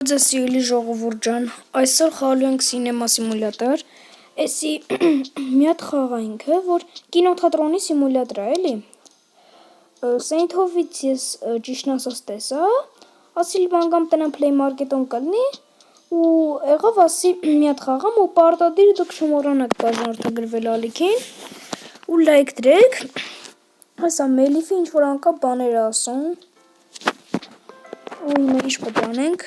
Ձեզ սիրելի ժողովուրդ ջան, այսօր խաղալու ենք սինեմա սիմուլյատոր։ Էսի մի հատ խաղ է ինքը, որ կինոթատրոնի սիմուլյատոր է, էլի։ Սեյնթովից ես ճիշտն ասած տեսա, ասիլ բանգամ տնա Play Market-on կլնի, ու եղավ ասի մի հատ խաղամ ու պարտադիր դուք չմոռանաք բաժանորդագրվել ալիքին ու լայք դրեք։ Ասա Մելիֆի ինչ որ անկապ բաներ ասում։ Ու հիմա ինչ պետք է անենք։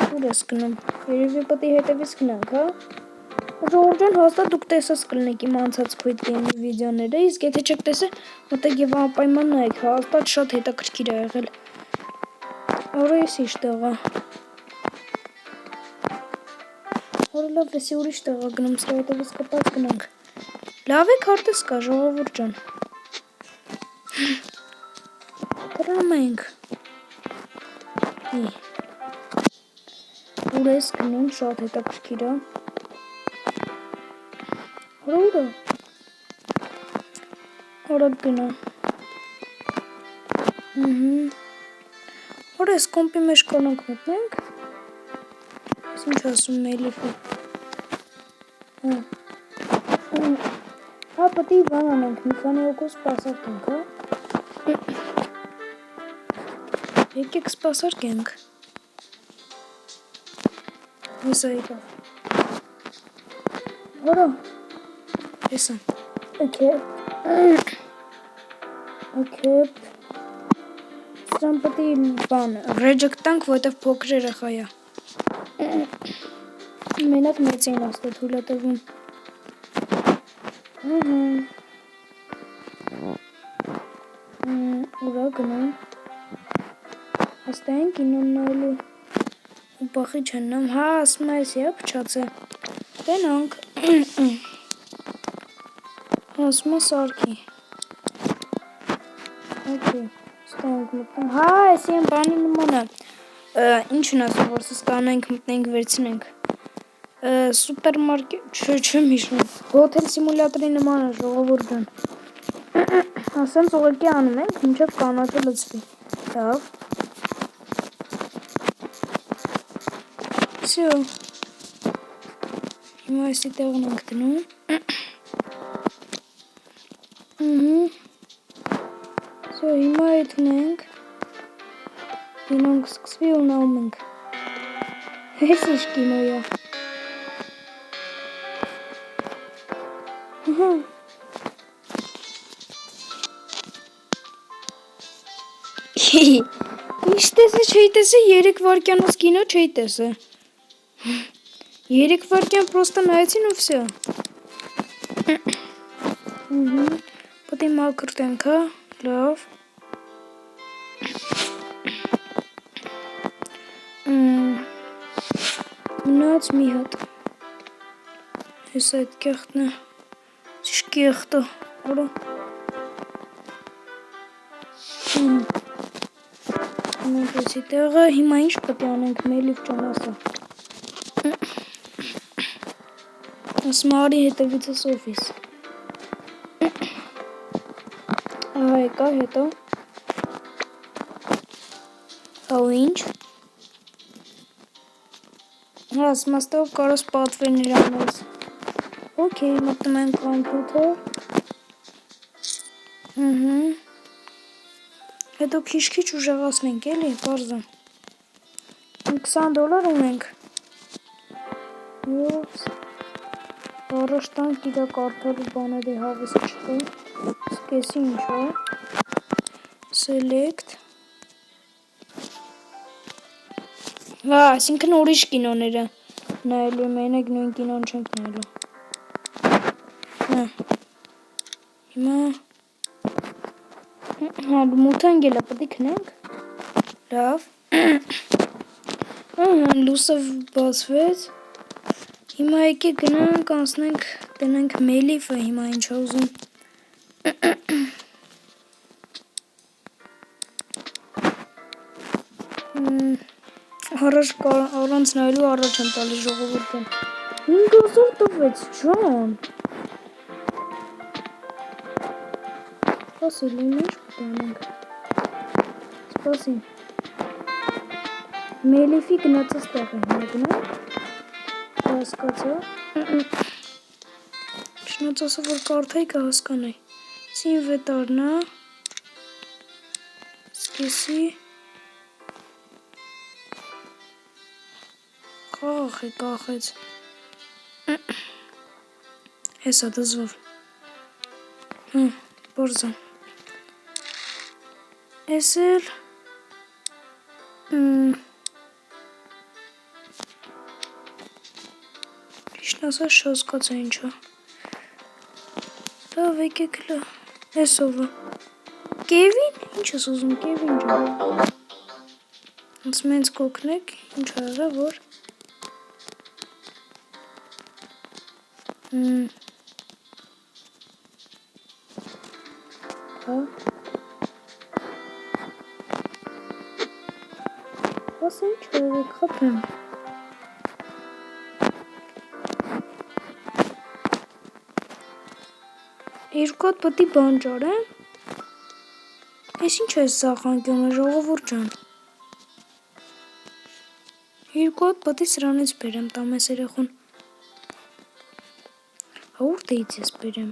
Ուր ես գնում, երևի պետք է հետևից գնանք, հա։ Ժողովուրդ ջան, հաստատ դուք տեսած կլինեք իմ անցած Squid Game-ի վիդեոները, իսկ եթե չեք տեսել, մտեք եւ անպայման նայեք, հաստատ շատ հետաքրքիր է եղել։ Որը ես ինչ տեղ է։ Որը լավ էսի ուրիշ տեղ է գնում, սա հետևից կպած գնանք։ Լավ է քարտեզ կա, ժողովուրդ ջան։ Դրամ ենք։ Ուր ես գնում, շատ հետաքրքիր է։ Ուր է։ Որը գնա։ Որ ես կոմպի մեջ կանանք մտնենք։ Ես ինչ ասում Մելիֆը։ Հա, պետք է բան անենք, մի քանի օգուտ սպասարկենք, հա։ Եկեք սպասարկենք։ Հեսա եկավ։ Որը։ Հեսա։ Okay. Սրան պետք է բան, reject տանք, որովհետև փոքր երեխա է։ Մենակ մեծին աստը թույլ է տվում։ Ուրա գնում։ Հաստային կինոն նայելու։ Ու բախի չեն նամ, հա, ասում է էսի է փչած է։ Գնանք։ Ասում է սարքի։ Okay, ստանանք մտնենք, հա, էսի են բանի նմանը, ինչն ասում, որ ստանանք մտնենք վերցնենք, սուպերմարկետ, չեմ հիշում, հոթել սիմուլյատորի նման է, ժողովուրդ ջան, ասենց ուղղակի անում ենք, մինչև կանաչը լցվի, լավ, всё, հիմա էսի տեղն ենք դնում, Всё, հիմա ետնենք, կինոն կսկսվի ու նայում ենք, ես ինչ կինո է, ինչ տեսը չէի տեսը, 3 վարկյանոց կինո չէի տեսը, 3 վարկյան պրոստը նայեցին ու всё, պետք է մաքրտենք, հա, լավ, մնաց մի հատ, ես այդ կեղտն է, ինչ կեղտը, որը, անենք էսի տեղը, հիմա ինչ պետք է անենք Մելիֆ ջան ասա, ասում արի հետևից ես օֆիս, ահա եկա հետո, հա ու ինչ, ասում աստով կարոս պատվեր նրանից, ոքեյ, մտնում ենք կոմպյուտեր, հետո քիչ-քիչ ուժեղացնենք, էլի, պարզը, $20 ունենք, յուպս, առաջ տանք իրա կարդալու բաները հավես չկա, սկեսի ինչ է, select, հա, այսինքն ուրիշ կինոները նայելու եմ, մենակ նույն կինոն չենք նայելու, հիմա, հա, մութան գելա, պետք է քնենք, լավ, լուսը բացվեց, հիմա եկի գնանք, անցնենք, տնենք Մելիֆը, հիմա ինչ է ուզում, առանց նայելու առաջ եմ տալի ժողովուրդը, 5000 տվեց, ջան, սպասի, լույն ինչ պետք է անենք, սպասի, Մելիֆի գնացած տեղ է հիմա գնում։ Հասկացա։ Չնայած ասա, որ կարդայի կհասկանայի։ Ինվենտարն է։ Սկեսի։ Կախեց։ Հեսա դզվով։ Բորզա։ Ես էլ ճիշտ ասած չհասկացա ինչա։ Լավ եկեք լա։ Ես ով է։ Կևին։ Ինչ ես ուզում Կևին ջան։ Ոնց մենց կօգնեք, ինչ արա որ Հա։ Ասա ինչ արեք խփեմ։ Երկու հատ պետք է բան ճարեմ։ Ես ինչ ես սախանկյոն ժողովուրդ ջան։ Երկու հատ պետք է սրանից բերեմ տամես երեխուն։ Որտեղից ես բերեմ։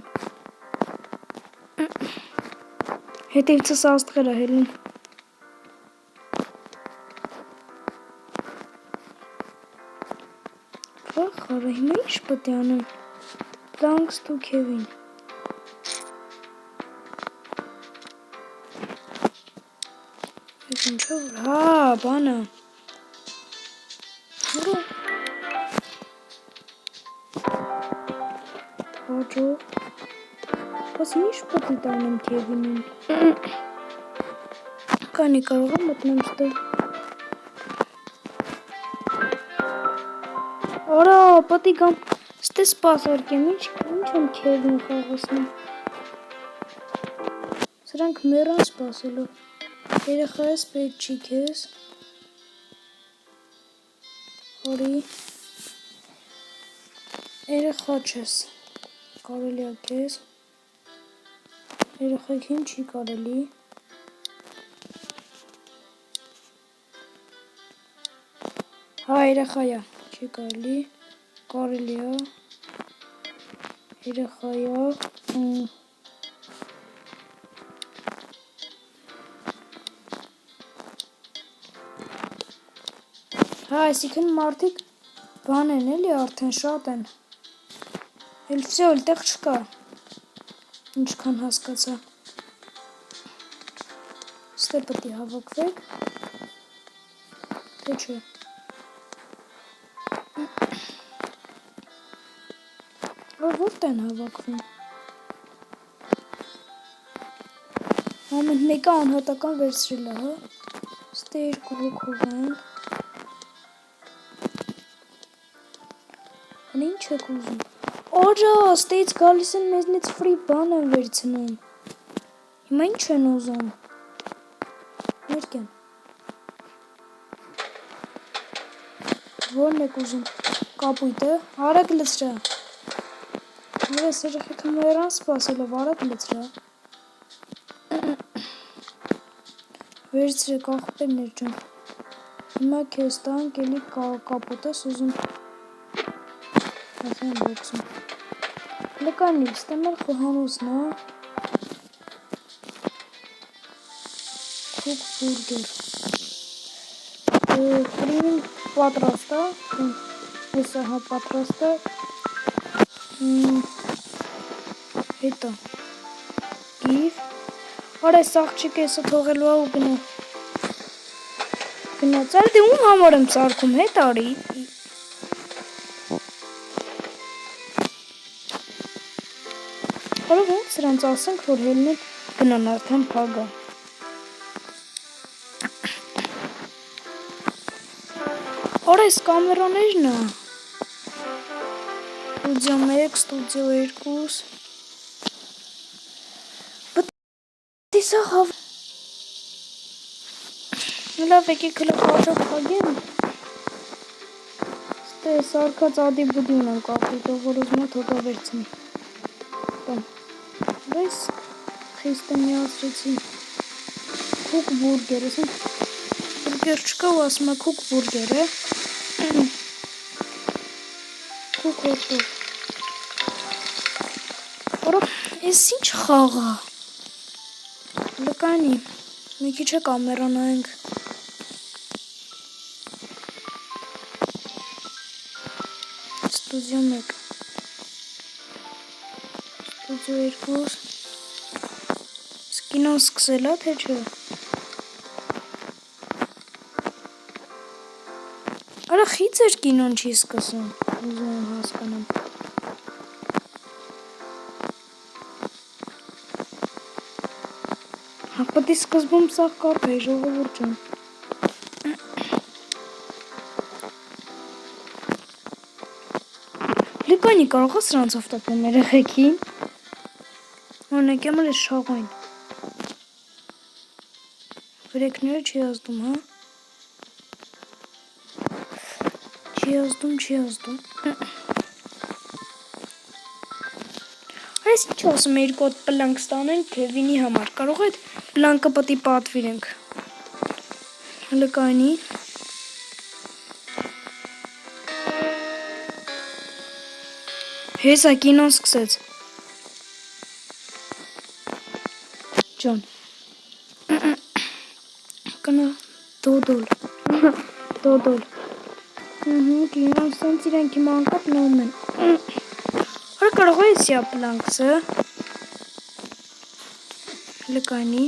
Հետևցս աստղերը հելին։ Խարը հիմա ինչ պետք է անեմ։ Thanks to Kevin։ Ես ինչով, հա, բանը։ Հաջո։ Բայց ինչ պետք է տանեմ Kevin-ին։ Կանի կարող եմ մտնեմ ստեղ։ Արա, պետք է գամ ստե սպասարկեմ, ինչ եմ Kevin խաղացնում։ Սրանք մեռան սպասելով։ Երեխա ես պետք չի քեզ։ Հորի։ Երեխա չես։ Կարելի է քեզ։ Երեխեքին չի կարելի։ Հա, երեխա է, չի կարելի։ Կարելի է։ Երեխա է։ Հա, այսիքն մարդիկ բան են էլի արդեն շատ են։ Էլ վсё, էլ տեղ չկա։ Ինչքան հասկացա։ Ստե պետք է հավաքվեք։ Թե չէ։ Որտե՞ղ են հավաքվում։ Ամեն մեկը անհատական վերցրել է, հա։ Ստե երկու հոգով են։ Ինչ եք ուզում։ Օջա, ստեից գալիս են մեզնից ֆրի բան են վերցնում։ Հիմա ինչ են ուզում։ Ներկեն։ Որն եք ուզում։ Կապույտը, արագ լցրա։ Ես երեխեքը մեռան սպասելով, արագ լցրա։ Վերցրեք աղբերներ ջան։ Հիմա քեզ տանք էլի կապոտ ես ուզում։ Ասեն բոքսում։ Լկանիլ, ստեմել խոհանուսն է։ Քուկ բուրգեր։ Ֆրին պատրաստ է։ Հեսա հա պատրաստ է։ Հետո։ Գիվ։ Արա սաղջիկ եսը թողելու է ու գնա։ Գնացար, դե ում համար եմ ծարկում, հետ արի։ Արով ոնց սրանց ասենք, որ հելնեն գնան արդեն փագա։ Արա ես կամերաներն է։ Ստուդիո 1, ստուդիո 2։ Պետք է սա հավ։ Լավ եկեք հլը խաչով խագեմ։ Ստե սարկած ադի բուդի ունեմ կապույտով, որ ուզում է թոկա վերցնի։ Բայց խիստ եմ միացրեցի։ Քուկ բուրգեր, ասենք բուրգեր չկա ու ասում է քուք բուրգեր է։ Քուք հոտով։ Որը ես ինչ խաղ է։ Լկանի, մի քիչ է կամերանայինք։ Ստուդիո 1 Ստուդիո 2 Կինոն սկսել է, թե չէ։ Արա խիծեր կինոն չի սկսում, ուզում եմ հասկանամ։ Հապատի սկզբում սաղ կարդ է, ժողովուրդ ջան։ Լիկանի կարող է սրանցով տպնել երեխեքին։ Օրինակ եմ էլ ես շաղային։ Վրեքները չի ազդում, հա։ Չի ազդում։ Այս ինչ ասում է երկու հատ պլանք ստանենք Քևինի համար։ Կարող է այդ պլանկը պատի պատվիրենք։ Լկանի։ Հեսա կինոն սկսեց։ Ջան։ Կնա դոդոլ։ Դոդոլ։ Կինոն սենց իրենք իմ անկապ նոմ են։ Հորա կարող է սիա պլանքսը։ Լկանի։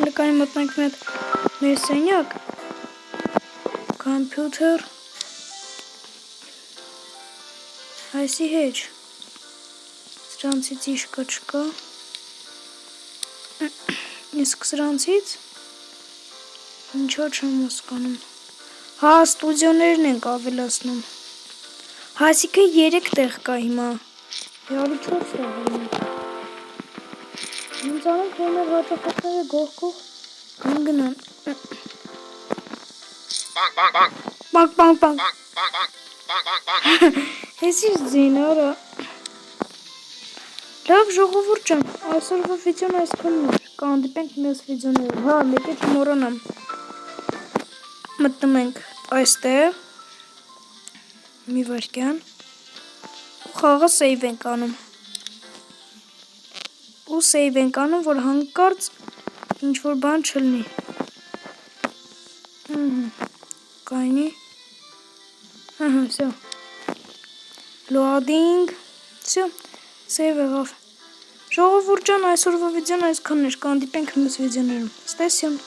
Լկանի մտնենք մետ մեր սենյակ։ Կամպյուտեր։ Այսի հեչ։ Սրանցից իշկա չկա։ Իսկ սրանցից ինչա չեմ հասկանում։ Հա, ստուդիոներն ենք ավելացնում։ Հա, այսինքն 3 տեղ կա հիմա։ 4 տեղ է։ Ինձ անում թե մեր հաճախորդները գողքող կանգնան։ Բանկ։ Ես իր ձինարը։ Լավ ժողովուրդ ջան, այսօրվա վիդեոն այսքանն էր, կհանդիպենք մյուս վիդեոներում, հա, մեկ էլ չմոռանամ, մտնում ենք այստեղ, մի վայրկյան, ու խաղը սեյվ ենք անում, որ հանկարծ ինչ-որ բան չլնի, կայնի, վсё, loading, վсё, Սեյվ եղավ։ Ժողովուրդ ջան, այսօրվա վիդեոն այսքանն էր, կհանդիպենք մյուս վիդեոներում։ Ստեսյուն։